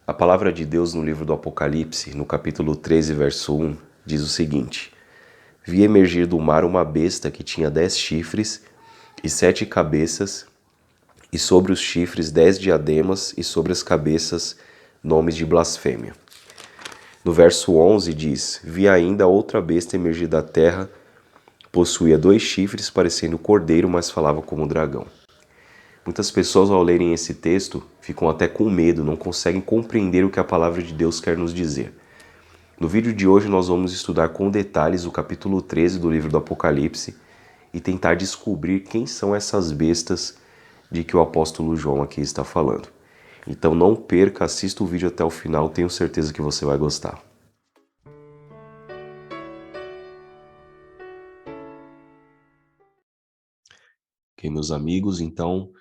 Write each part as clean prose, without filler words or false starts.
A palavra de Deus no livro do Apocalipse, no capítulo 13, verso 1, diz o seguinte: Vi emergir do mar uma besta que tinha 10 chifres e 7 cabeças, e sobre os chifres 10 diademas, e sobre as cabeças nomes de blasfêmia. No verso 11 diz: Vi ainda outra besta emergir da terra, possuía 2 chifres, parecendo cordeiro, mas falava como dragão. Muitas pessoas, ao lerem esse texto, ficam até com medo, não conseguem compreender o que a palavra de Deus quer nos dizer. No vídeo de hoje nós vamos estudar com detalhes o capítulo 13 do livro do Apocalipse e tentar descobrir quem são essas bestas de que o apóstolo João aqui está falando. Então não perca, assista o vídeo até o final, tenho certeza que você vai gostar. Ok, meus amigos, então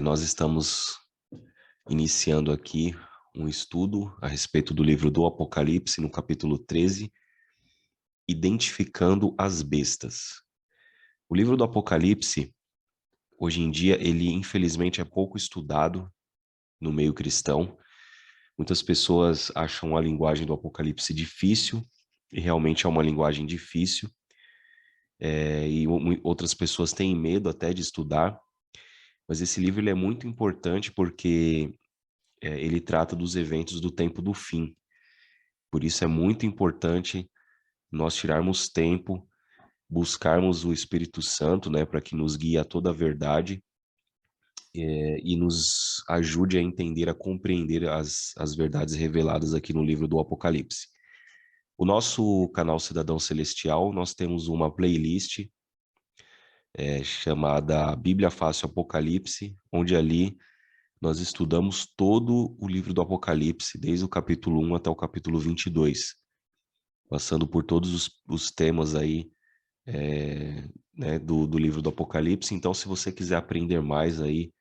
nós estamos iniciando aqui um estudo a respeito do livro do Apocalipse, no capítulo 13, identificando as bestas. O livro do Apocalipse, hoje em dia, ele infelizmente é pouco estudado no meio cristão. Muitas pessoas acham a linguagem do Apocalipse difícil, e realmente é uma linguagem difícil, e outras pessoas têm medo até de estudar, mas esse livro ele é muito importante porque ele trata dos eventos do tempo do fim. Por isso é muito importante nós tirarmos tempo, buscarmos o Espírito Santo, né, para que nos guie a toda a verdade, e nos ajude a entender, a compreender as verdades reveladas aqui no livro do Apocalipse. O nosso canal Cidadão Celestial, nós temos uma playlist chamada Bíblia Fácil Apocalipse, onde ali nós estudamos todo o livro do Apocalipse, desde o capítulo 1 até o capítulo 22, passando por todos os temas aí né, do livro do Apocalipse. Então, se você quiser aprender mais aí,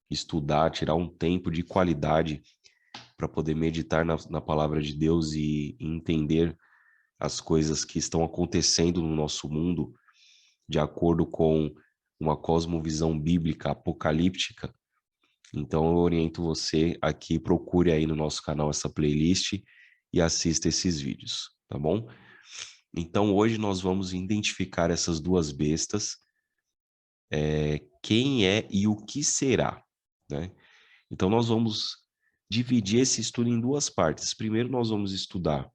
estudar, tirar um tempo de qualidade para poder meditar na palavra de Deus e entender as coisas que estão acontecendo no nosso mundo de acordo com uma cosmovisão bíblica apocalíptica, então eu oriento você aqui, procure aí no nosso canal essa playlist e assista esses vídeos, tá bom? Então hoje nós vamos identificar essas duas bestas, quem é e o que será, né? Então nós vamos dividir esse estudo em duas partes. Primeiro nós vamos estudar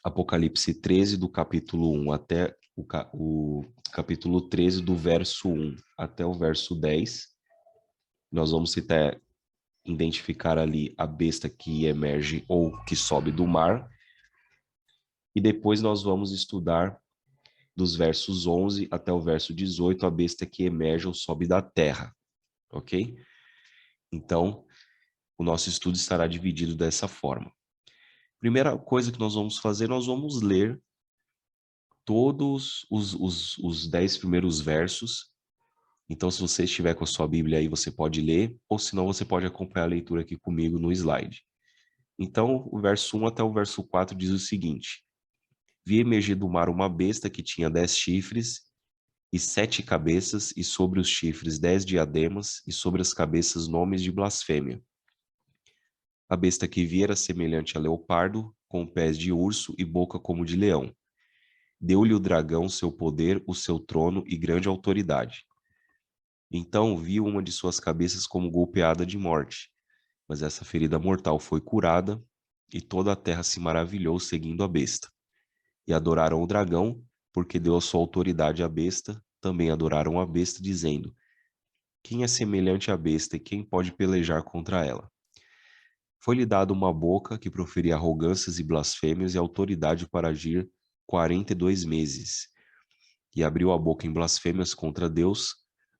Apocalipse 13, do capítulo 1 até o capítulo 13, do verso 1 até o verso 10. Nós vamos identificar ali a besta que emerge ou que sobe do mar. E depois nós vamos estudar dos versos 11 até o verso 18, a besta que emerge ou sobe da terra, ok? Então, o nosso estudo estará dividido dessa forma. Primeira coisa que nós vamos fazer, nós vamos ler todos os 10 primeiros versos. Então, se você estiver com a sua Bíblia aí, você pode ler, ou senão você pode acompanhar a leitura aqui comigo no slide. Então, o verso 1 até o verso 4 diz o seguinte: Vi emergir do mar uma besta que tinha 10 chifres e 7 cabeças, e sobre os chifres 10 diademas, e sobre as cabeças nomes de blasfêmia. A besta que vi era semelhante a leopardo, com pés de urso e boca como de leão. Deu-lhe o dragão seu poder, o seu trono e grande autoridade. Então viu uma de suas cabeças como golpeada de morte, mas essa ferida mortal foi curada, e toda a terra se maravilhou seguindo a besta. E adoraram o dragão, porque deu a sua autoridade à besta. Também adoraram a besta, dizendo: quem é semelhante à besta e quem pode pelejar contra ela? Foi-lhe dado uma boca que proferia arrogâncias e blasfêmias e autoridade para agir 42 meses. E abriu a boca em blasfêmias contra Deus,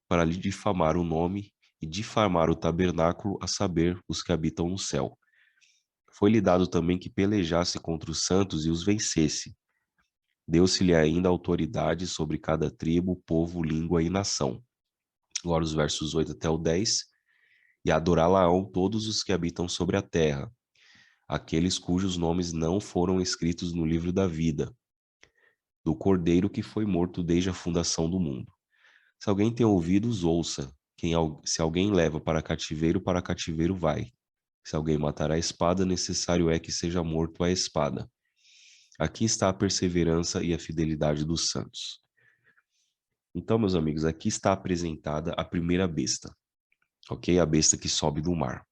para lhe difamar o nome e difamar o tabernáculo, a saber, os que habitam no céu. Foi-lhe dado também que pelejasse contra os santos e os vencesse. Deu-se-lhe ainda autoridade sobre cada tribo, povo, língua e nação. Agora os versos 8 até o 10. E adorá-la-ão todos os que habitam sobre a terra, aqueles cujos nomes não foram escritos no livro da vida, do Cordeiro que foi morto desde a fundação do mundo. Se alguém tem ouvidos, ouça. Se alguém leva para cativeiro vai. Se alguém matar a espada, necessário é que seja morto a espada. Aqui está a perseverança e a fidelidade dos santos. Então, meus amigos, aqui está apresentada a primeira besta, ok? A besta que sobe do mar.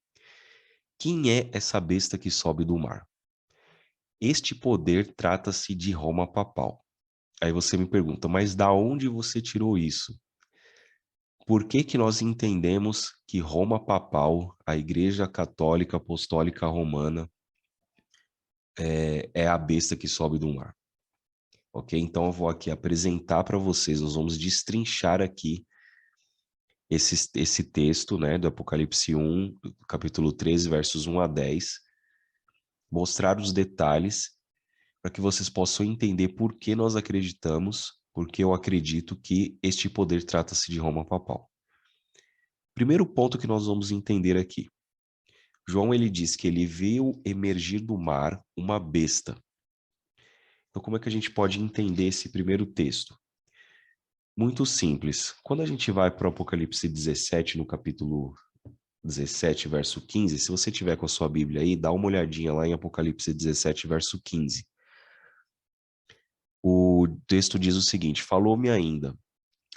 Quem é essa besta que sobe do mar? Este poder trata-se de Roma papal. Aí você me pergunta, mas da onde você tirou isso? Por que que nós entendemos que Roma papal, a Igreja Católica Apostólica Romana, é a besta que sobe do mar? Ok? Então eu vou aqui apresentar para vocês, nós vamos destrinchar aqui esse texto, né, do Apocalipse 1, capítulo 13, versos 1 a 10, mostrar os detalhes para que vocês possam entender por que nós acreditamos, porque eu acredito que este poder trata-se de Roma papal. Primeiro ponto que nós vamos entender aqui. João, ele diz que ele viu emergir do mar uma besta. Então, como é que a gente pode entender esse primeiro texto? Muito simples. Quando a gente vai para o Apocalipse 17, no capítulo 17, verso 15, se você tiver com a sua Bíblia aí, dá uma olhadinha lá em Apocalipse 17, verso 15. O texto diz o seguinte: falou-me ainda,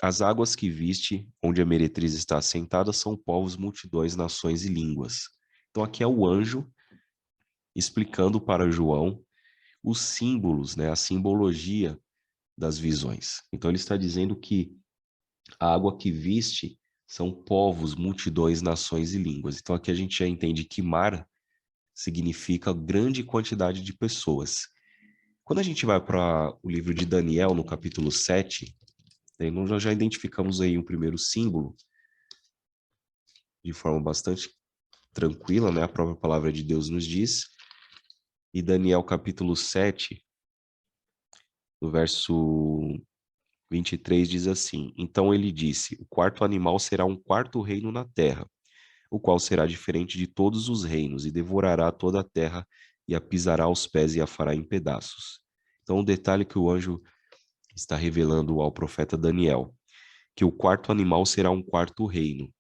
as águas que viste, onde a meretriz está assentada, são povos, multidões, nações e línguas. Então aqui é o anjo explicando para João os símbolos, né, a simbologia das visões. Então ele está dizendo que a água que viste são povos, multidões, nações e línguas. Então aqui a gente já entende que mar significa grande quantidade de pessoas. Quando a gente vai para o livro de Daniel, no capítulo 7, nós já identificamos aí um primeiro símbolo de forma bastante tranquila, né? A própria palavra de Deus nos diz. E Daniel capítulo 7, no verso 23 diz assim: então ele disse, o quarto animal será um quarto reino na terra, o qual será diferente de todos os reinos, e devorará toda a terra, e a pisará aos pés e a fará em pedaços. Então, o detalhe que o anjo está revelando ao profeta Daniel, que o quarto animal será um quarto reino.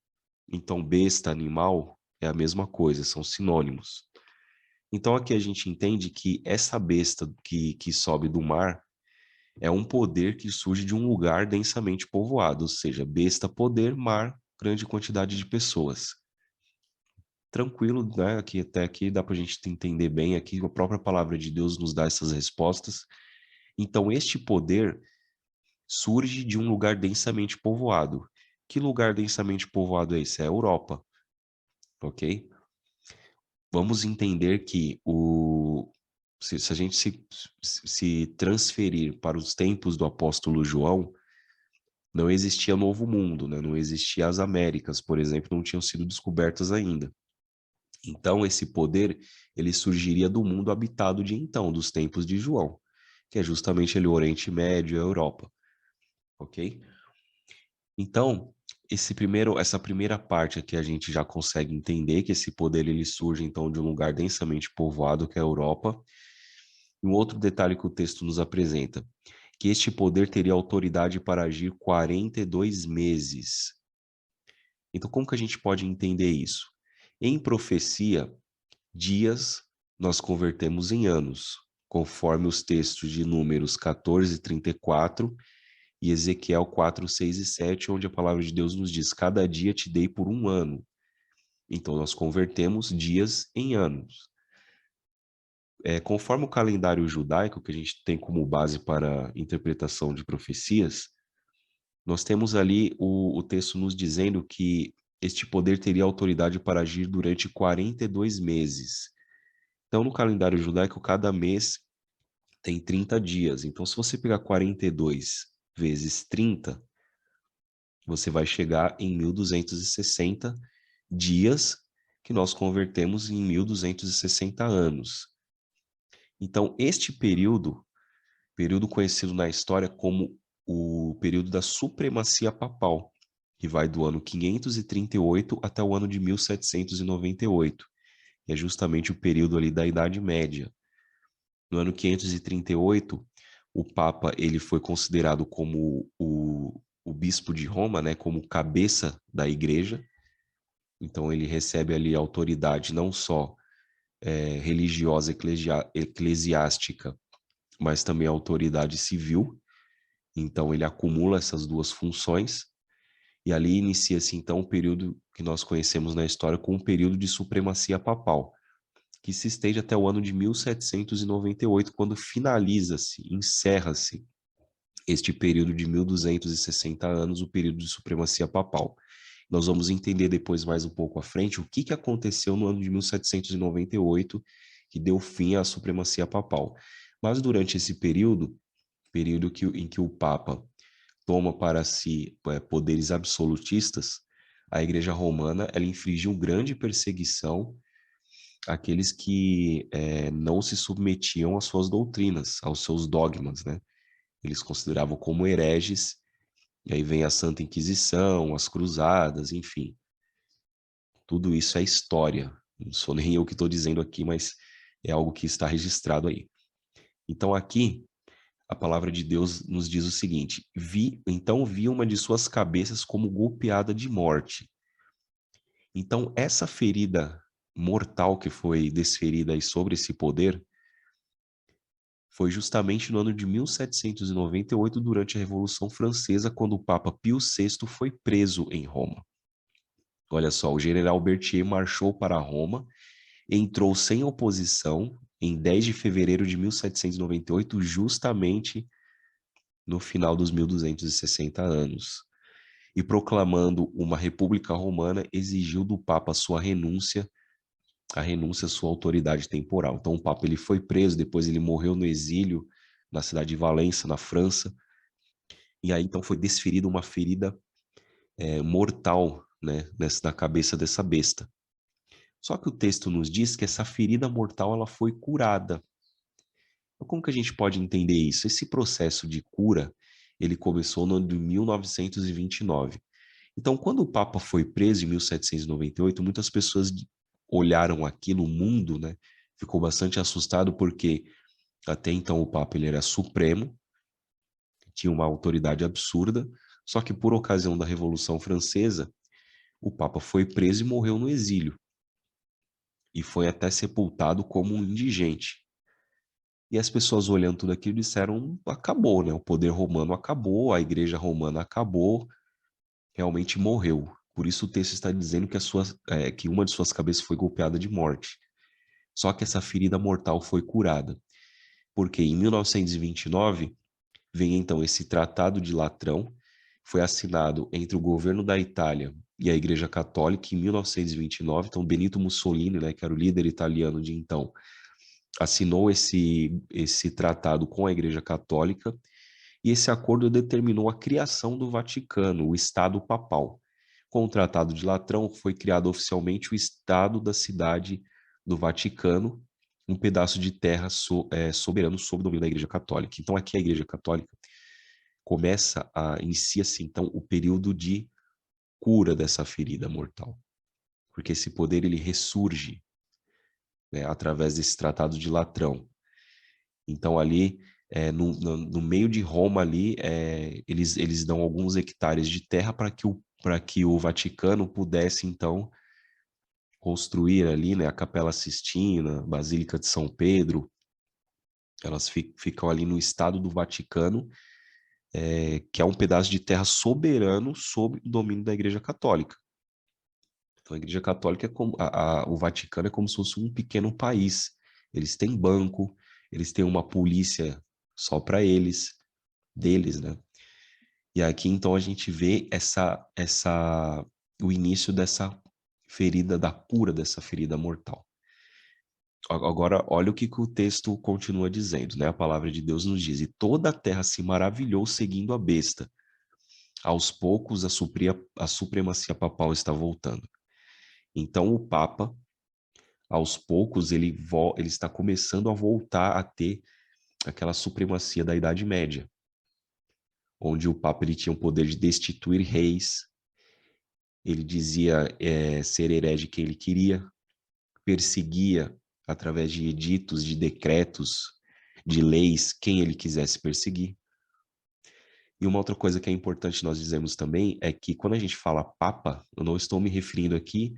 Então, besta, animal, é a mesma coisa, são sinônimos. Então, aqui a gente entende que essa besta que sobe do mar é um poder que surge de um lugar densamente povoado, ou seja, besta, poder, mar, grande quantidade de pessoas. Tranquilo, né? Aqui, até aqui dá para a gente entender bem, aqui a própria palavra de Deus nos dá essas respostas. Então, este poder surge de um lugar densamente povoado. Que lugar densamente povoado é esse? É a Europa, ok? Vamos entender que se a gente se transferir para os tempos do apóstolo João, não existia Novo Mundo, né? Não existia as Américas, por exemplo, não tinham sido descobertas ainda. Então, esse poder, ele surgiria do mundo habitado de então, dos tempos de João, que é justamente ali o Oriente Médio e a Europa, ok? Então, essa primeira parte aqui a gente já consegue entender que esse poder ele surge então de um lugar densamente povoado que é a Europa. E um outro detalhe que o texto nos apresenta, que este poder teria autoridade para agir 42 meses. Então, como que a gente pode entender isso? Em profecia, dias nós convertemos em anos, conforme os textos de Números 14, 34 e Ezequiel 4, 6 e 7, onde a palavra de Deus nos diz, cada dia te dei por um ano. Então, nós convertemos dias em anos. Conforme o calendário judaico, que a gente tem como base para a interpretação de profecias, nós temos ali o texto nos dizendo que este poder teria autoridade para agir durante 42 meses. Então, no calendário judaico, cada mês tem 30 dias. Então, se você pegar 42 vezes 30, você vai chegar em 1260 dias, que nós convertemos em 1260 anos. Então, este período conhecido na história como o período da supremacia papal, que vai do ano 538 até o ano de 1798. É justamente o período ali da Idade Média. No ano 538, o Papa ele foi considerado como o bispo de Roma, né, como cabeça da igreja. Então ele recebe ali autoridade não só religiosa, eclesiástica, mas também autoridade civil. Então ele acumula essas duas funções. E ali inicia-se então o período que nós conhecemos na história como um período de supremacia papal, que se estende até o ano de 1798, quando finaliza-se, encerra-se este período de 1260 anos, o período de supremacia papal. Nós vamos entender depois, mais um pouco à frente, o que aconteceu no ano de 1798, que deu fim à supremacia papal. Mas durante esse período, em que o Papa toma para si poderes absolutistas, a Igreja Romana ela infligiu grande perseguição àqueles que não se submetiam às suas doutrinas, aos seus dogmas, né? Eles consideravam como hereges, e aí vem a Santa Inquisição, as Cruzadas, enfim. Tudo isso é história. Não sou nem eu que estou dizendo aqui, mas é algo que está registrado aí. Então aqui, a palavra de Deus nos diz o seguinte: então vi uma de suas cabeças como golpeada de morte. Então essa ferida mortal que foi desferida aí sobre esse poder foi justamente no ano de 1798, durante a Revolução Francesa, quando o Papa Pio VI foi preso em Roma. Olha só, o general Berthier marchou para Roma, entrou sem oposição em 10 de fevereiro de 1798, justamente no final dos 1260 anos. E proclamando uma república romana, exigiu do Papa sua renúncia, a renúncia à sua autoridade temporal. Então o Papa ele foi preso, depois ele morreu no exílio na cidade de Valença, na França, e aí então foi desferida uma ferida mortal, né, na cabeça dessa besta. Só que o texto nos diz que essa ferida mortal ela foi curada. Então, como que a gente pode entender isso? Esse processo de cura, ele começou no ano de 1929. Então, quando o Papa foi preso em 1798, muitas pessoas olharam aquilo, o mundo, né, ficou bastante assustado porque até então o Papa ele era supremo, tinha uma autoridade absurda, só que por ocasião da Revolução Francesa, o Papa foi preso e morreu no exílio. E foi até sepultado como um indigente. E as pessoas olhando tudo aquilo disseram, acabou, né? O poder romano acabou, a igreja romana acabou, realmente morreu. Por isso o texto está dizendo que, que uma de suas cabeças foi golpeada de morte. Só que essa ferida mortal foi curada. Porque em 1929, vem então esse Tratado de Latrão, foi assinado entre o governo da Itália e a Igreja Católica em 1929. Então Benito Mussolini, né, que era o líder italiano de então, assinou esse tratado com a Igreja Católica, e esse acordo determinou a criação do Vaticano, o Estado Papal. Com o Tratado de Latrão, foi criado oficialmente o Estado da Cidade do Vaticano, um pedaço de terra soberano sob o domínio da Igreja Católica. Então, aqui a Igreja Católica inicia-se então o período de cura dessa ferida mortal, porque esse poder ele ressurge, né, através desse Tratado de Latrão. Então ali no meio de Roma ali eles dão alguns hectares de terra para que o Vaticano pudesse então construir ali, né, a Capela Sistina, Basílica de São Pedro. Elas ficam ali no estado do Vaticano, que é um pedaço de terra soberano sob o domínio da Igreja Católica. Então a Igreja Católica é como o Vaticano é como se fosse um pequeno país. Eles têm banco, eles têm uma polícia só para eles, deles, né? E aqui então a gente vê o início dessa ferida, da cura dessa ferida mortal. Agora, olha o que o texto continua dizendo, né? A palavra de Deus nos diz: e toda a terra se maravilhou seguindo a besta. Aos poucos a supremacia papal está voltando. Então o Papa, aos poucos, ele está começando a voltar a ter aquela supremacia da Idade Média, onde o Papa ele tinha o poder de destituir reis, ele dizia ser herege quem ele queria, perseguia através de editos, de decretos, de leis, quem ele quisesse perseguir. E uma outra coisa que é importante nós dizermos também é que quando a gente fala Papa, eu não estou me referindo aqui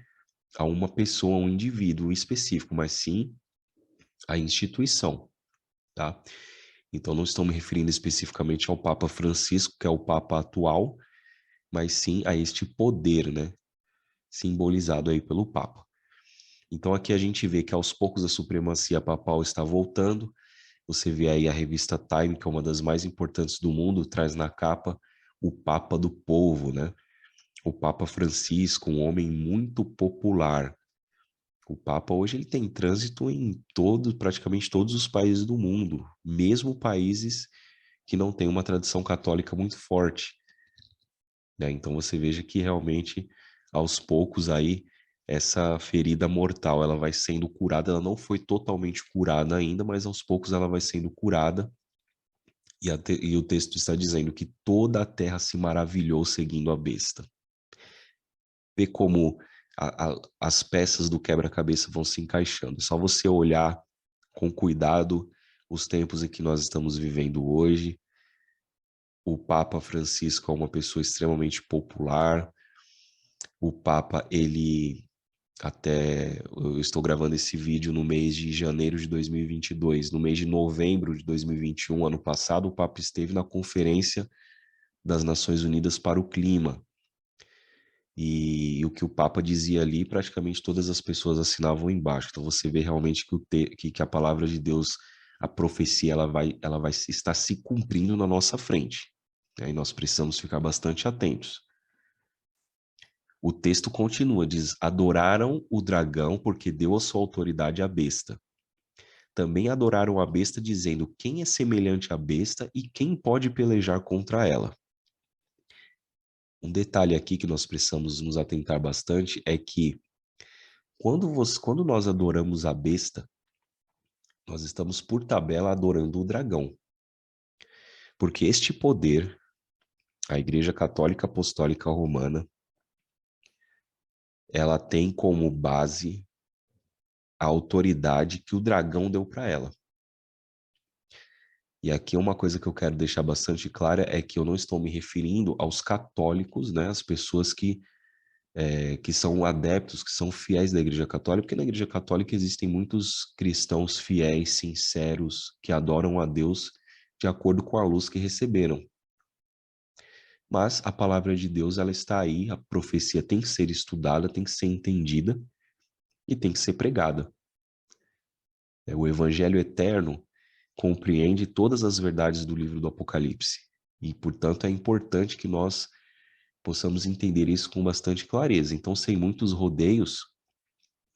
a uma pessoa, a um indivíduo específico, mas sim à instituição, tá? Então, não estou me referindo especificamente ao Papa Francisco, que é o Papa atual, mas sim a este poder, né? Simbolizado aí pelo Papa. Então, aqui a gente vê que aos poucos a supremacia papal está voltando. Você vê aí a revista Time, que é uma das mais importantes do mundo, traz na capa o Papa do Povo, né? O Papa Francisco, um homem muito popular. O Papa hoje ele tem trânsito em praticamente todos os países do mundo, mesmo países que não têm uma tradição católica muito forte, né? Então você veja que realmente aos poucos aí essa ferida mortal ela vai sendo curada, ela não foi totalmente curada ainda, mas aos poucos ela vai sendo curada e o texto está dizendo que toda a terra se maravilhou seguindo a besta. Vê como as peças do quebra-cabeça vão se encaixando. É só você olhar com cuidado os tempos em que nós estamos vivendo hoje. O Papa Francisco é uma pessoa extremamente popular. O Papa, eu estou gravando esse vídeo no mês de janeiro de 2022. No mês de novembro de 2021, ano passado, o Papa esteve na Conferência das Nações Unidas para o Clima. E o que o Papa dizia ali, praticamente todas as pessoas assinavam embaixo. Então você vê realmente que a palavra de Deus, a profecia, ela vai estar se cumprindo na nossa frente. E nós precisamos ficar bastante atentos. O texto continua, diz: adoraram o dragão porque deu a sua autoridade à besta. Também adoraram a besta, dizendo: quem é semelhante à besta e quem pode pelejar contra ela? Um detalhe aqui que nós precisamos nos atentar bastante é que quando nós adoramos a besta, nós estamos por tabela adorando o dragão. Porque este poder, a Igreja Católica Apostólica Romana, ela tem como base a autoridade que o dragão deu para ela. E aqui uma coisa que eu quero deixar bastante clara é que eu não estou me referindo aos católicos, né, as pessoas que são adeptos, que são fiéis da Igreja Católica, porque na Igreja Católica existem muitos cristãos fiéis, sinceros, que adoram a Deus de acordo com a luz que receberam. Mas a palavra de Deus, ela está aí, a profecia tem que ser estudada, tem que ser entendida e tem que ser pregada. O Evangelho eterno compreende todas as verdades do livro do Apocalipse. E, portanto, é importante que nós possamos entender isso com bastante clareza. Então, sem muitos rodeios,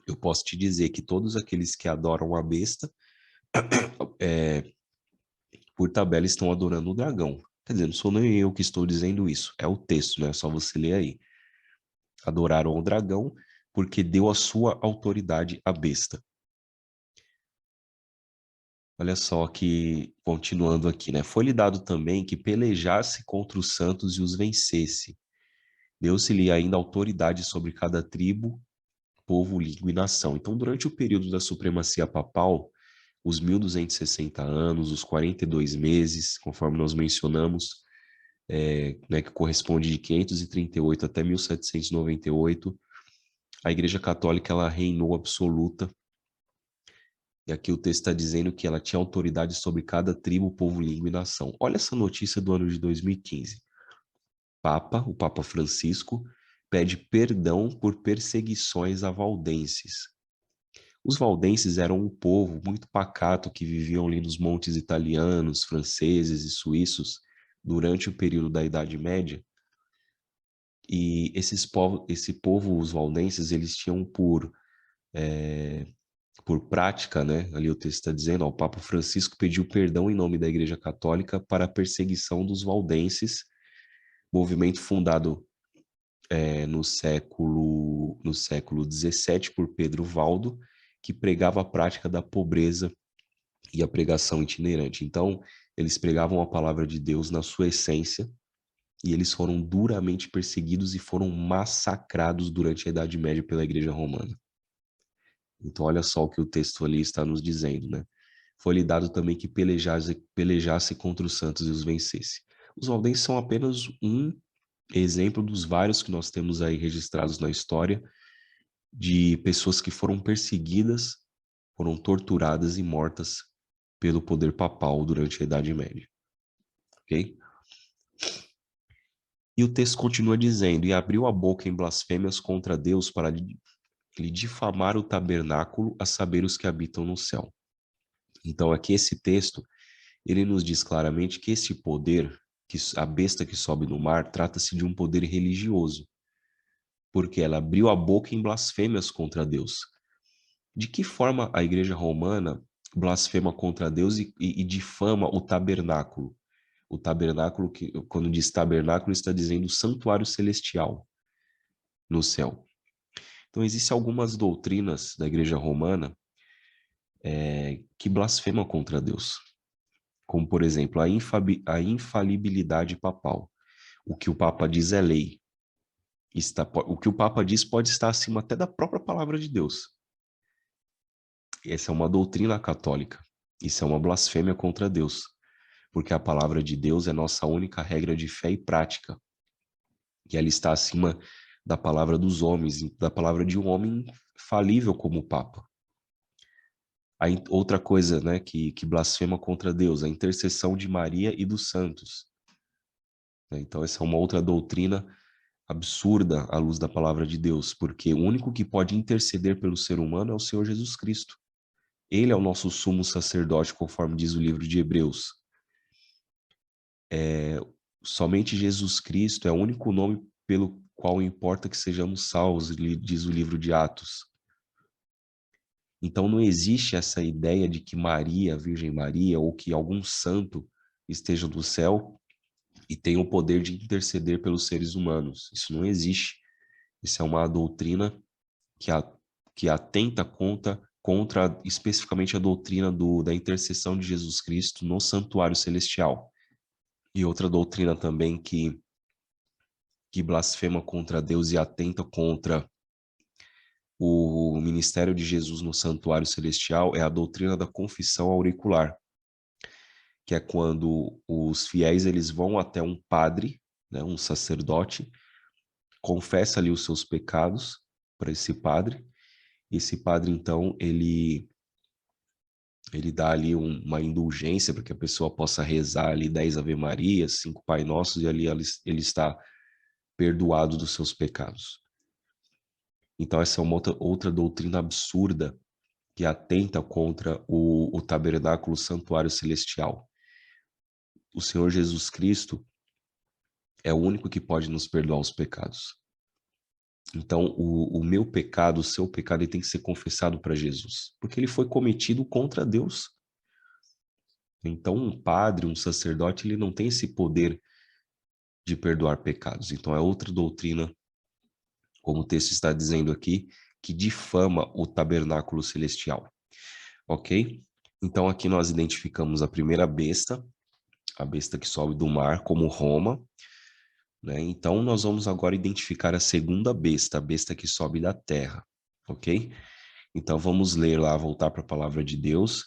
eu posso te dizer que todos aqueles que adoram a besta, por tabela, estão adorando o dragão. Quer dizer, não sou nem eu que estou dizendo isso, é o texto, né? É só você ler aí. Adoraram o dragão porque deu a sua autoridade à besta. Olha só que, continuando aqui, né? Foi-lhe dado também que pelejasse contra os santos e os vencesse. Deu-se-lhe ainda autoridade sobre cada tribo, povo, língua e nação. Então, durante o período da supremacia papal, os 1260 anos, os 42 meses, conforme nós mencionamos, né, que corresponde de 538 até 1798, a Igreja Católica ela reinou absoluta. E aqui o texto está dizendo que ela tinha autoridade sobre cada tribo, povo, língua e nação. Olha essa notícia do ano de 2015. O Papa Francisco, pede perdão por perseguições a valdenses. Os valdenses eram um povo muito pacato que viviam ali nos montes italianos, franceses e suíços durante o período da Idade Média. E esse povo, os valdenses, eles tinham por prática, né? Ali o texto está dizendo, ó, o Papa Francisco pediu perdão em nome da Igreja Católica para a perseguição dos valdenses, movimento fundado no século XVII por Pedro Valdo, que pregava a prática da pobreza e a pregação itinerante. Então, eles pregavam a palavra de Deus na sua essência, e eles foram duramente perseguidos e foram massacrados durante a Idade Média pela Igreja Romana. Então, olha só o que o texto ali está nos dizendo, né? Foi-lhe dado também que pelejasse contra os santos e os vencesse. Os valdenses são apenas um exemplo dos vários que nós temos aí registrados na história, de pessoas que foram perseguidas, foram torturadas e mortas pelo poder papal durante a Idade Média. Ok? E o texto continua dizendo: e abriu a boca em blasfêmias contra Deus para lhe difamar o tabernáculo, a saber os que habitam no céu. Então aqui esse texto, ele nos diz claramente que esse poder, que a besta que sobe no mar, trata-se de um poder religioso, porque ela abriu a boca em blasfêmias contra Deus. De que forma a igreja romana blasfema contra Deus e difama o tabernáculo? O tabernáculo, que quando diz tabernáculo, está dizendo santuário celestial no céu. Então, existem algumas doutrinas da igreja romana que blasfemam contra Deus. Como, por exemplo, a infalibilidade papal. O que o Papa diz é lei. O que o Papa diz pode estar acima até da própria palavra de Deus. Essa é uma doutrina católica. Isso é uma blasfêmia contra Deus. Porque a palavra de Deus é nossa única regra de fé e prática. E ela está acima da palavra dos homens, da palavra de um homem falível como o Papa. Outra coisa, né, que blasfema contra Deus, a intercessão de Maria e dos santos. Então essa é uma outra doutrina absurda à luz da palavra de Deus, porque o único que pode interceder pelo ser humano é o Senhor Jesus Cristo. Ele é o nosso sumo sacerdote, conforme diz o livro de Hebreus. Somente Jesus Cristo é o único nome pelo qual importa que sejamos salvos, diz o livro de Atos. Então não existe essa ideia de que Maria, a Virgem Maria, ou que algum santo esteja no céu e tenha o poder de interceder pelos seres humanos. Isso não existe. Isso é uma doutrina que atenta contra especificamente a doutrina da intercessão de Jesus Cristo no santuário celestial. E outra doutrina também que blasfema contra Deus e atenta contra o ministério de Jesus no santuário celestial é a doutrina da confissão auricular, que é quando os fiéis eles vão até um padre, né, um sacerdote, confessa ali os seus pecados para esse padre. Esse padre, então, ele dá ali uma indulgência para que a pessoa possa rezar ali 10 Ave-Marias, 5 Pai Nossos, e ali ele está perdoado dos seus pecados. Então essa é uma outra doutrina absurda que atenta contra o tabernáculo santuário celestial. O Senhor Jesus Cristo é o único que pode nos perdoar os pecados. Então, o meu pecado, o seu pecado, ele tem que ser confessado para Jesus, porque ele foi cometido contra Deus. Então, um padre, um sacerdote, ele não tem esse poder de perdoar pecados. Então, é outra doutrina, como o texto está dizendo aqui, que difama o tabernáculo celestial. Ok? Então, aqui nós identificamos a primeira besta, a besta que sobe do mar, como Roma, né? Então, nós vamos agora identificar a segunda besta, a besta que sobe da terra, ok? Então, vamos ler lá, voltar para a palavra de Deus,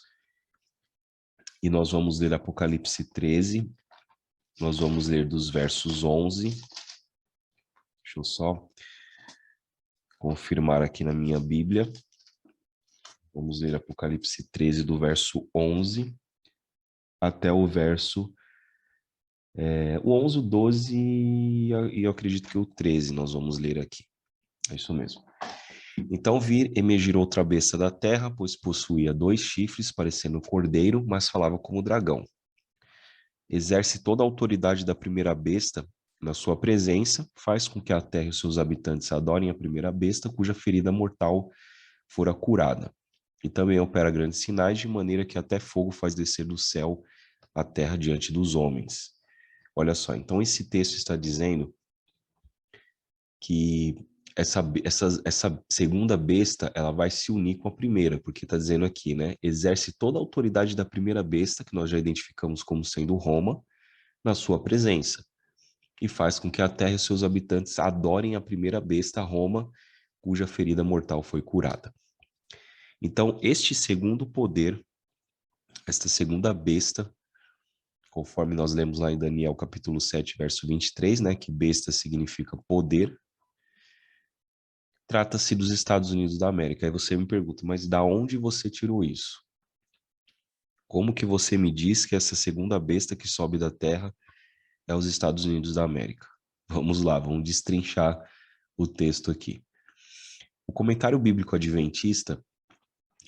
e nós vamos ler Apocalipse 13, nós vamos ler dos versos 11, deixa eu só confirmar aqui na minha Bíblia, vamos ler Apocalipse 13, do verso 11 até o verso o 11, o 12 e eu acredito que o 13 nós vamos ler aqui. É isso mesmo. Então vi emergir outra besta da terra, pois possuía 2 chifres, parecendo cordeiro, mas falava como dragão. Exerce toda a autoridade da primeira besta na sua presença, faz com que a terra e os seus habitantes adorem a primeira besta, cuja ferida mortal fora curada. E também opera grandes sinais, de maneira que até fogo faz descer do céu a terra diante dos homens. Olha só, então esse texto está dizendo que essa segunda besta, ela vai se unir com a primeira, porque está dizendo aqui, né? Exerce toda a autoridade da primeira besta, que nós já identificamos como sendo Roma, na sua presença. E faz com que a terra e seus habitantes adorem a primeira besta, Roma, cuja ferida mortal foi curada. Então, este segundo poder, esta segunda besta, conforme nós lemos lá em Daniel capítulo 7, verso 23, né, que besta significa poder. trata-se dos Estados Unidos da América. Aí você me pergunta, mas da onde você tirou isso? Como que você me diz que essa segunda besta que sobe da terra é os Estados Unidos da América? Vamos lá, vamos destrinchar o texto aqui. O Comentário Bíblico Adventista,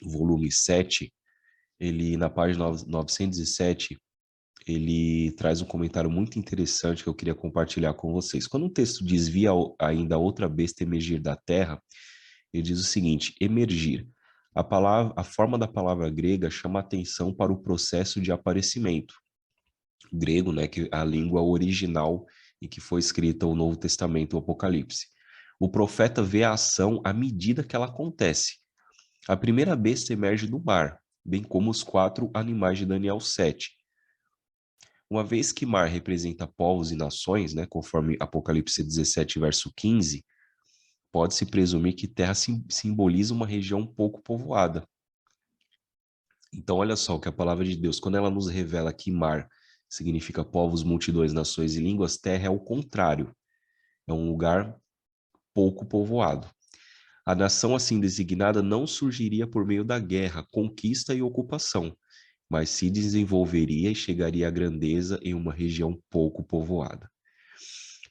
volume 7, ele, na página 907, ele traz um comentário muito interessante que eu queria compartilhar com vocês. Quando um texto diz via ainda outra besta emergir da terra, ele diz o seguinte: emergir. A forma da palavra grega chama atenção para o processo de aparecimento. O grego, né, que é a língua original em que foi escrita o Novo Testamento, o Apocalipse. O profeta vê a ação à medida que ela acontece. A primeira besta emerge do mar, bem como os 4 animais de Daniel 7. Uma vez que mar representa povos e nações, né, conforme Apocalipse 17, verso 15, pode-se presumir que terra simboliza uma região pouco povoada. Então, olha só o que a palavra de Deus, quando ela nos revela que mar significa povos, multidões, nações e línguas, terra é o contrário. É um lugar pouco povoado. A nação assim designada não surgiria por meio da guerra, conquista e ocupação, mas se desenvolveria e chegaria à grandeza em uma região pouco povoada.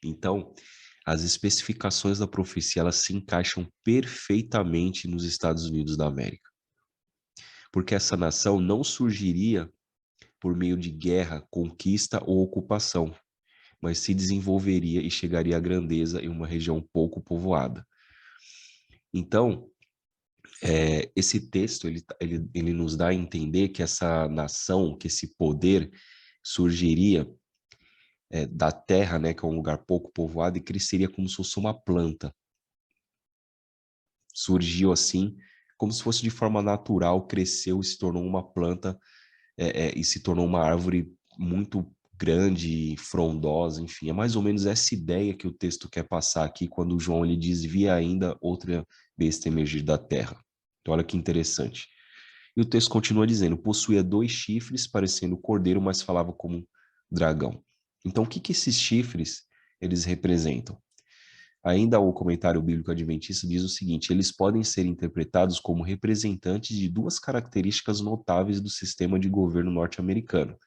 Então, as especificações da profecia, elas se encaixam perfeitamente nos Estados Unidos da América. Porque essa nação não surgiria por meio de guerra, conquista ou ocupação, mas se desenvolveria e chegaria à grandeza em uma região pouco povoada. Então, esse texto, ele nos dá a entender que essa nação, que esse poder surgiria da terra, né, que é um lugar pouco povoado, e cresceria como se fosse uma planta. Surgiu assim, como se fosse de forma natural, cresceu e se tornou uma planta, e se tornou uma árvore muito grande, frondosa, enfim. É mais ou menos essa ideia que o texto quer passar aqui, quando João ele diz, via ainda outra besta emergir da terra. Então, olha que interessante. E o texto continua dizendo, possuía 2 chifres, parecendo cordeiro, mas falava como dragão. Então, o que esses chifres, eles representam? Ainda o comentário bíblico adventista diz o seguinte, eles podem ser interpretados como representantes de 2 características notáveis do sistema de governo norte-americano,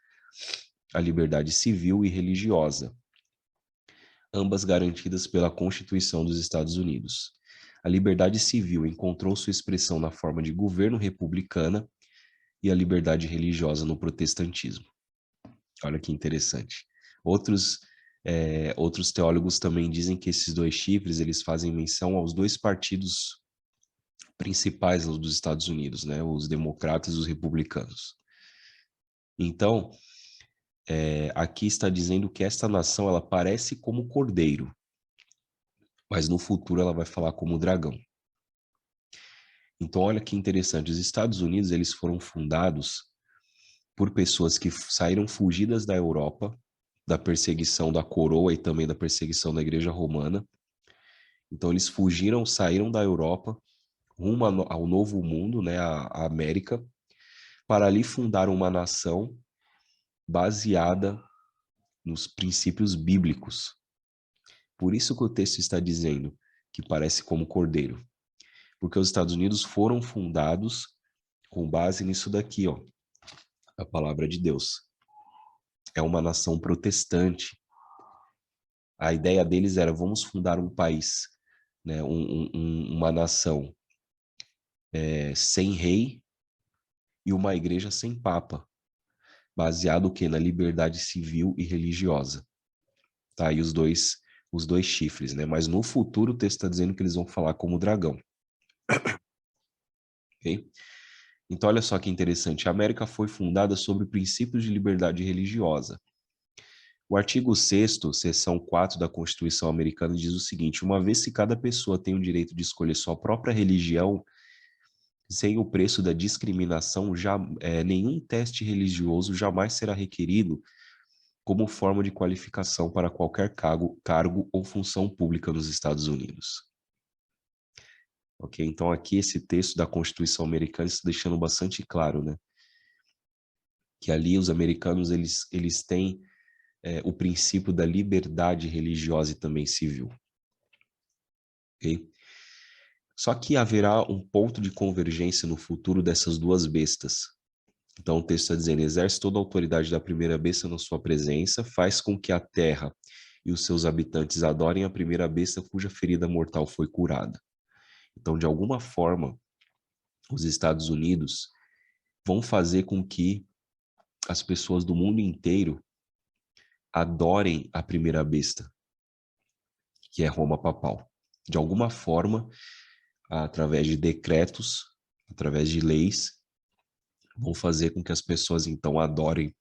a liberdade civil e religiosa, ambas garantidas pela Constituição dos Estados Unidos. A liberdade civil encontrou sua expressão na forma de governo republicana e a liberdade religiosa no protestantismo. Olha que interessante. Outros teólogos também dizem que esses 2 chifres, eles fazem menção aos 2 partidos principais dos Estados Unidos, né? Os democratas e os republicanos. Então, aqui está dizendo que esta nação, ela parece como cordeiro, mas no futuro ela vai falar como dragão. Então, olha que interessante, os Estados Unidos, eles foram fundados por pessoas que saíram fugidas da Europa, da perseguição da coroa e também da perseguição da Igreja Romana. Então, eles fugiram, saíram da Europa, rumo ao Novo Mundo, né, a América, para ali fundar uma nação baseada nos princípios bíblicos. Por isso que o texto está dizendo que parece como cordeiro. Porque os Estados Unidos foram fundados com base nisso daqui, ó, a palavra de Deus. É uma nação protestante. A ideia deles era, vamos fundar um país, né, uma nação sem rei e uma igreja sem papa, baseado o quê? Na liberdade civil e religiosa. Tá aí os dois chifres, né? Mas no futuro o texto está dizendo que eles vão falar como dragão. Ok? Então olha só que interessante, a América foi fundada sobre princípios de liberdade religiosa. O artigo 6º, seção 4 da Constituição Americana diz o seguinte, uma vez que cada pessoa tem o direito de escolher sua própria religião, sem o preço da discriminação, nenhum teste religioso jamais será requerido como forma de qualificação para qualquer cargo ou função pública nos Estados Unidos. Ok? Então aqui esse texto da Constituição Americana está deixando bastante claro, né? Que ali os americanos, eles têm o princípio da liberdade religiosa e também civil. Ok? Só que haverá um ponto de convergência no futuro dessas duas bestas. Então o texto está dizendo, exerce toda a autoridade da primeira besta na sua presença, faz com que a terra e os seus habitantes adorem a primeira besta cuja ferida mortal foi curada. Então, de alguma forma, os Estados Unidos vão fazer com que as pessoas do mundo inteiro adorem a primeira besta, que é Roma papal. De alguma forma, através de decretos, através de leis, vão fazer com que as pessoas então adorem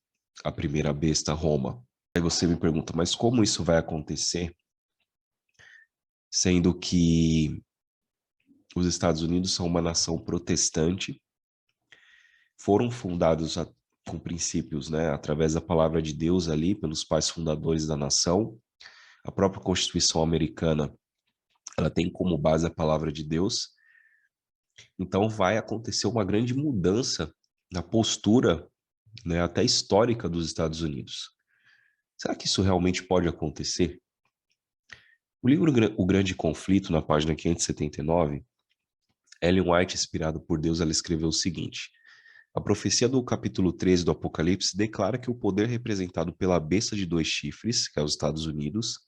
a primeira besta, Roma. Aí você me pergunta, mas como isso vai acontecer? Sendo que os Estados Unidos são uma nação protestante, foram fundados com princípios, né, através da palavra de Deus ali, pelos pais fundadores da nação. A própria Constituição americana, ela tem como base a palavra de Deus. Então vai acontecer uma grande mudança na postura, né, até histórica dos Estados Unidos. Será que isso realmente pode acontecer? O livro O Grande Conflito, na página 579, Ellen White, inspirada por Deus, ela escreveu o seguinte: a profecia do capítulo 13 do Apocalipse declara que o poder representado pela besta de dois chifres, que é os Estados Unidos,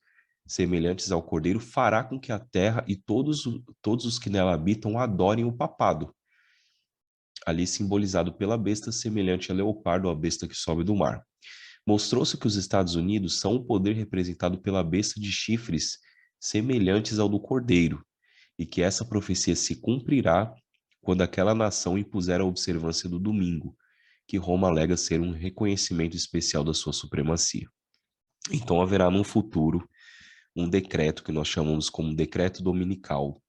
semelhantes ao cordeiro, fará com que a terra e todos os que nela habitam adorem o papado, ali simbolizado pela besta semelhante a leopardo, a besta que sobe do mar. Mostrou-se que os Estados Unidos são o poder representado pela besta de chifres semelhantes ao do cordeiro, e que essa profecia se cumprirá quando aquela nação impuser a observância do domingo, que Roma alega ser um reconhecimento especial da sua supremacia. Então haverá no futuro um decreto que nós chamamos como decreto dominical,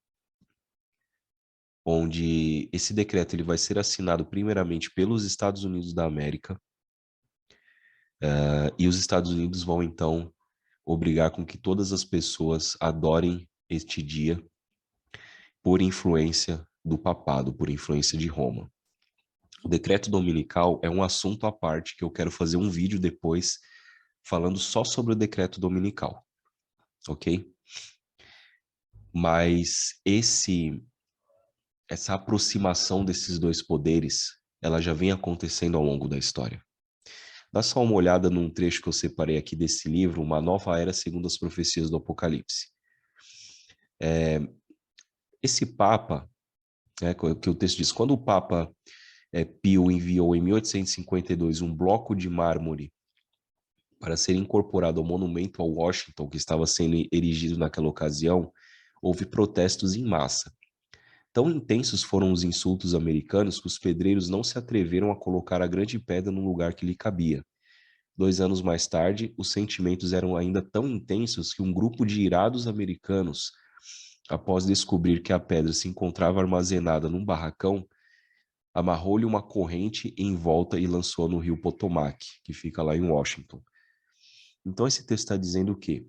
onde esse decreto ele vai ser assinado primeiramente pelos Estados Unidos da América, e os Estados Unidos vão então obrigar com que todas as pessoas adorem este dia por influência do papado, por influência de Roma. O decreto dominical é um assunto à parte que eu quero fazer um vídeo depois falando só sobre o decreto dominical, ok? Mas essa aproximação desses dois poderes, ela já vem acontecendo ao longo da história. Dá só uma olhada num trecho que eu separei aqui desse livro, Uma Nova Era segundo as Profecias do Apocalipse. Esse Papa, que o texto diz, quando o Papa Pio enviou em 1852 um bloco de mármore para ser incorporado ao monumento a Washington, que estava sendo erigido naquela ocasião, houve protestos em massa. Tão intensos foram os insultos americanos que os pedreiros não se atreveram a colocar a grande pedra no lugar que lhe cabia. 2 anos mais tarde, os sentimentos eram ainda tão intensos que um grupo de irados americanos, após descobrir que a pedra se encontrava armazenada num barracão, amarrou-lhe uma corrente em volta e lançou no rio Potomac, que fica lá em Washington. Então esse texto está dizendo o quê?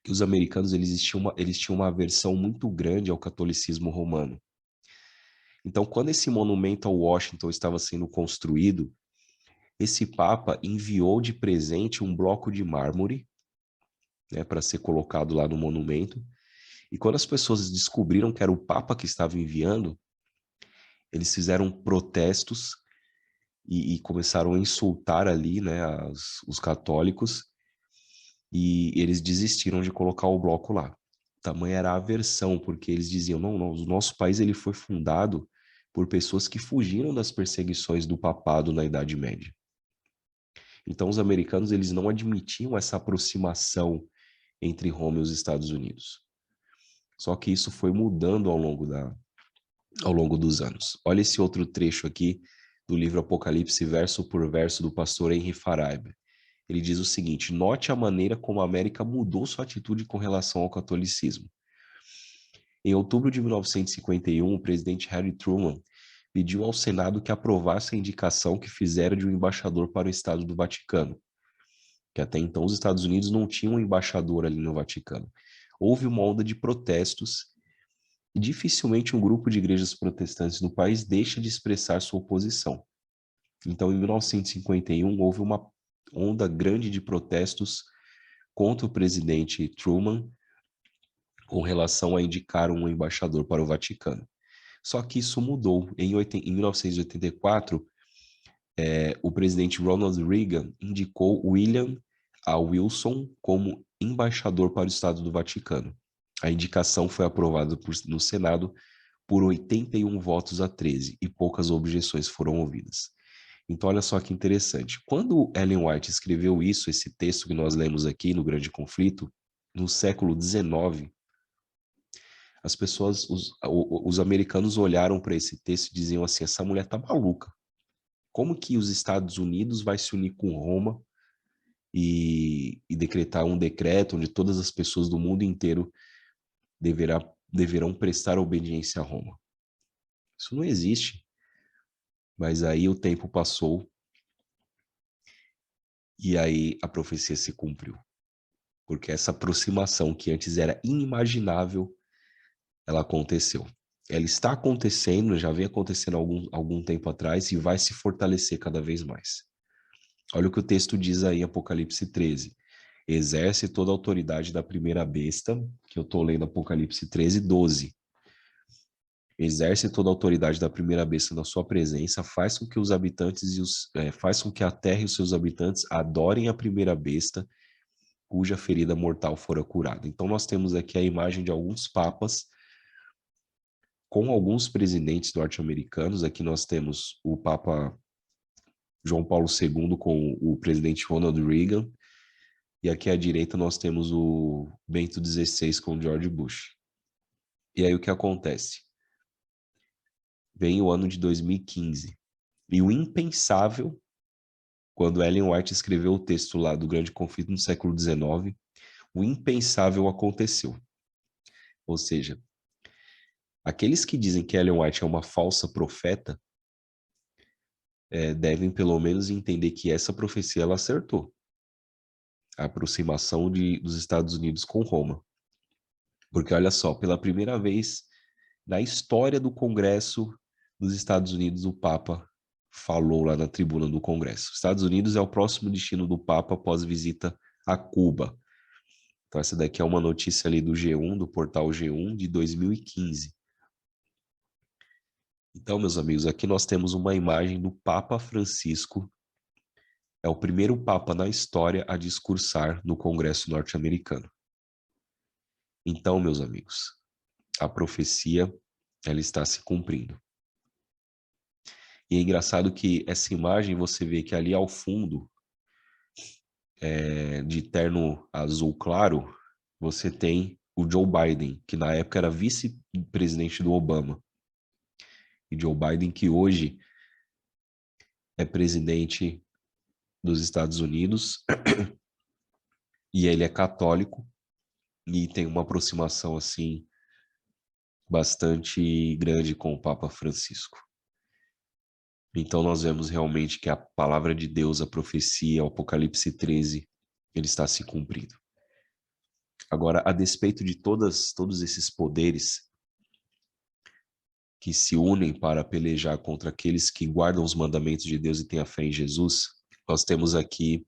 Que os americanos eles tinham uma aversão muito grande ao catolicismo romano. Então, quando esse monumento ao Washington estava sendo construído, esse Papa enviou de presente um bloco de mármore, né, para ser colocado lá no monumento. E quando as pessoas descobriram que era o Papa que estava enviando, eles fizeram protestos e começaram a insultar ali, né, os católicos, e eles desistiram de colocar o bloco lá. Tamanha era a aversão, porque eles diziam, não, o nosso país ele foi fundado por pessoas que fugiram das perseguições do papado na Idade Média. Então os americanos eles não admitiam essa aproximação entre Roma e os Estados Unidos. Só que isso foi mudando ao longo dos anos. Olha esse outro trecho aqui do livro Apocalipse, verso por verso, do pastor Henry Faragher. Ele diz o seguinte: note a maneira como a América mudou sua atitude com relação ao catolicismo. Em outubro de 1951, o presidente Harry Truman pediu ao Senado que aprovasse a indicação que fizera de um embaixador para o Estado do Vaticano, que até então os Estados Unidos não tinham um embaixador ali no Vaticano. Houve uma onda de protestos e dificilmente um grupo de igrejas protestantes no país deixa de expressar sua oposição. Então, em 1951, houve uma onda grande de protestos contra o presidente Truman, com relação a indicar um embaixador para o Vaticano. Só que isso mudou. Em 1984, o presidente Ronald Reagan indicou William A. Wilson como embaixador para o Estado do Vaticano. A indicação foi aprovada no Senado por 81 votos a 13 e poucas objeções foram ouvidas. Então, olha só que interessante. Quando Ellen White escreveu isso, esse texto que nós lemos aqui no Grande Conflito, no século XIX, as pessoas, os americanos olharam para esse texto e diziam assim, essa mulher tá maluca. Como que os Estados Unidos vai se unir com Roma e decretar um decreto onde todas as pessoas do mundo inteiro deverão prestar obediência a Roma? Isso não existe. Mas aí o tempo passou e aí a profecia se cumpriu. Porque essa aproximação que antes era inimaginável, ela aconteceu. Ela está acontecendo, já vem acontecendo há algum tempo atrás e vai se fortalecer cada vez mais. Olha o que o texto diz aí em Apocalipse 13. Exerce toda a autoridade da primeira besta, que eu estou lendo Apocalipse 13, 12. Exerce toda a autoridade da primeira besta na sua presença, faz com que os habitantes faz com que a terra e os seus habitantes adorem a primeira besta, cuja ferida mortal fora curada. Então nós temos aqui a imagem de alguns papas com alguns presidentes norte-americanos. Aqui nós temos o Papa João Paulo II com o presidente Ronald Reagan, e aqui à direita nós temos o Bento XVI com George Bush. E aí o que acontece? Vem o ano de 2015, e o impensável, quando Ellen White escreveu o texto lá do Grande Conflito no século XIX, o impensável aconteceu. Ou seja, aqueles que dizem que Ellen White é uma falsa profeta, devem pelo menos entender que essa profecia ela acertou. A aproximação dos Estados Unidos com Roma. Porque olha só, pela primeira vez na história do Congresso dos Estados Unidos, o Papa falou lá na tribuna do Congresso. Estados Unidos é o próximo destino do Papa após visita a Cuba. Então essa daqui é uma notícia ali do G1, do portal G1 de 2015. Então, meus amigos, aqui nós temos uma imagem do Papa Francisco. É o primeiro Papa na história a discursar no Congresso norte-americano. Então, meus amigos, a profecia ela está se cumprindo. E é engraçado que essa imagem você vê que ali ao fundo, de terno azul claro, você tem o Joe Biden, que na época era vice-presidente do Obama. E Joe Biden, que hoje é presidente dos Estados Unidos, e ele é católico, e tem uma aproximação, assim, bastante grande com o Papa Francisco. Então nós vemos realmente que a palavra de Deus, a profecia, o Apocalipse 13, ele está se cumprindo. Agora, a despeito de todos esses poderes que se unem para pelejar contra aqueles que guardam os mandamentos de Deus e têm a fé em Jesus, nós temos aqui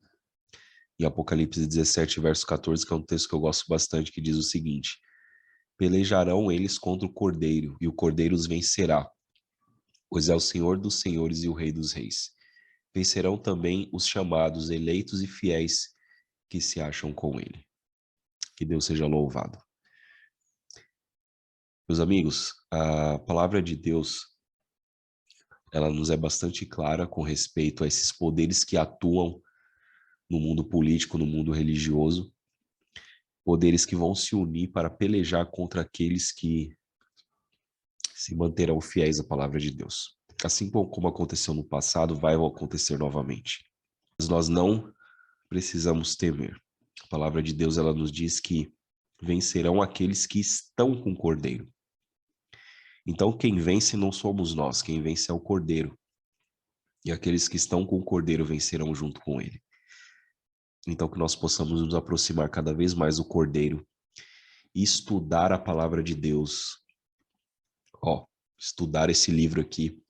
em Apocalipse 17, verso 14, que é um texto que eu gosto bastante, que diz o seguinte: pelejarão eles contra o Cordeiro, e o Cordeiro os vencerá, pois é o Senhor dos senhores e o Rei dos reis. Vencerão também os chamados, eleitos e fiéis que se acham com ele. Que Deus seja louvado. Meus amigos, a palavra de Deus, ela nos é bastante clara com respeito a esses poderes que atuam no mundo político, no mundo religioso, poderes que vão se unir para pelejar contra aqueles que se manterão fiéis à palavra de Deus. Assim como aconteceu no passado, vai acontecer novamente. Mas nós não precisamos temer. A palavra de Deus, ela nos diz que vencerão aqueles que estão com o Cordeiro. Então, quem vence não somos nós, quem vence é o Cordeiro. E aqueles que estão com o Cordeiro vencerão junto com ele. Então, que nós possamos nos aproximar cada vez mais do Cordeiro e estudar a palavra de Deus. Estudar esse livro aqui,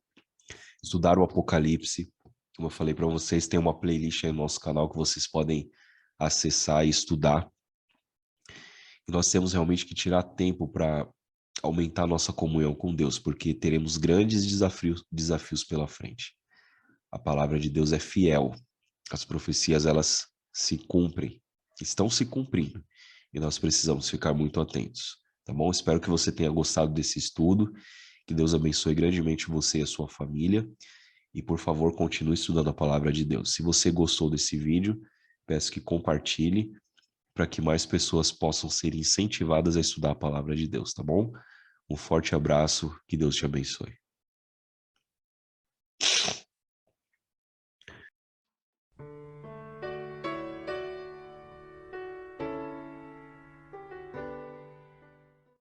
estudar o Apocalipse. Como eu falei para vocês, tem uma playlist aí no nosso canal que vocês podem acessar e estudar. E nós temos realmente que tirar tempo para aumentar nossa comunhão com Deus, porque teremos grandes desafios pela frente. A palavra de Deus é fiel. As profecias, elas se cumprem, estão se cumprindo. E nós precisamos ficar muito atentos, tá bom? Espero que você tenha gostado desse estudo, que Deus abençoe grandemente você e a sua família. E, por favor, continue estudando a palavra de Deus. Se você gostou desse vídeo, peço que compartilhe para que mais pessoas possam ser incentivadas a estudar a palavra de Deus, tá bom? Um forte abraço, que Deus te abençoe.